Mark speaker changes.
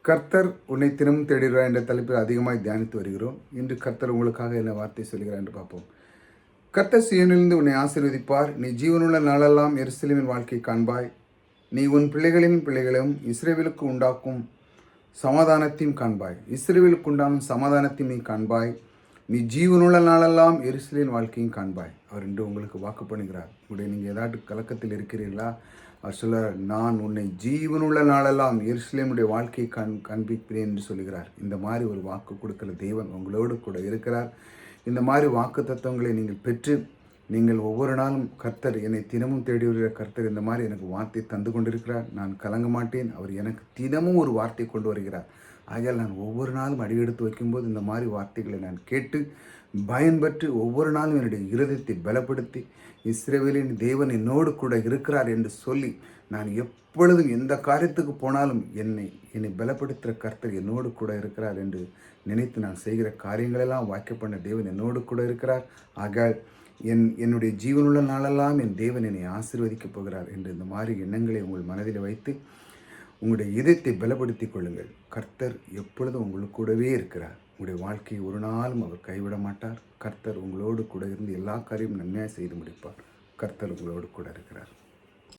Speaker 1: கர்த்தர் உன்னை தினமும் தேடுகிறார் என்ற தலைப்பில் அதிகமாக தியானித்து வருகிறோம். இன்று கர்த்தர் உங்களுக்காக என்ன வார்த்தை சொல்கிறார் என்று பார்ப்போம். கர்த்தர் சீயோனிலிருந்து உன்னை ஆசீர்வதிப்பார். நீ ஜீவனுள்ள நாளெல்லாம் எருசலேமின் வாழ்க்கை காண்பாய். நீ உன் பிள்ளைகளின் பிள்ளைகளும் இஸ்ரவேலுக்கு உண்டாக்கும் சமாதானத்தையும் காண்பாய். இஸ்ரவேலுக்கு உண்டாகும் சமாதானத்தையும் நீ காண்பாய். நீ ஜீவனுள்ள நாளெல்லாம் எருசலேமின் வாழ்க்கையும் காண்பாய். அவர் இன்று உங்களுக்கு வாக்கு பண்ணுகிறார். நீங்கள் ஏதாவது கலக்கத்தில் இருக்கிறீர்களா? அவர் சொல்கிறார், நான் உன்னை ஜீவனுள்ள நாளெல்லாம் எருசலேமுடைய வாழ்க்கையை காண்பிக்கிறேன் என்று சொல்கிறார். இந்த மாதிரி ஒரு வாக்கு கொடுக்கிற தேவன் உங்களோடு கூட இருக்கிறார். இந்த மாதிரி வாக்கு தத்துவங்களை நீங்கள் பெற்று நீங்கள் ஒவ்வொரு நாளும் கர்த்தர் என்னை தினமும் தேடி வருகிற கர்த்தர் இந்த மாதிரி எனக்கு வார்த்தை தந்து கொண்டிருக்கிறார். நான் கலங்க மாட்டேன். அவர் எனக்கு தினமும் ஒரு வார்த்தை கொண்டு வருகிறார். ஆகையால் நான் ஒவ்வொரு நாளும் அடியெடுத்து வைக்கும்போது இந்த மாதிரி வார்த்தைகளை நான் கேட்டு பயன்பெற்று ஒவ்வொரு நாளும் என்னுடைய இருதயத்தை பலப்படுத்தி இஸ்ரவேலின் தேவன் என்னோடு கூட இருக்கிறார் என்று சொல்லி நான் எப்பொழுதும் எந்த காரியத்துக்கு போனாலும் என்னை பலப்படுத்துகிற கர்த்தர் என்னோடு கூட இருக்கிறார் என்று நினைத்து நான் செய்கிற காரியங்களெல்லாம் வாக்கிய பண்ண தேவன் என்னோடு கூட இருக்கிறார். ஆகையால் என்னுடைய ஜீவனுள்ள நாளெல்லாம் என் தேவன் என்னை ஆசீர்வதிக்கப் போகிறார் என்று இந்த மாதிரி எண்ணங்களை உங்கள் மனதில் வைத்து உங்களுடைய இதயத்தை பலப்படுத்திக் கொள்ளுங்கள். கர்த்தர் எப்பொழுதும் உங்களுக்கு கூடவே இருக்கிறார். உங்களுடைய வாழ்க்கையை ஒரு நாளும் அவர் கைவிட மாட்டார். கர்த்தர் உங்களோடு கூட இருந்து எல்லா காரியமும் நன்மையாக செய்து முடிப்பார். கர்த்தர் உங்களோடு கூட இருக்கிறார்.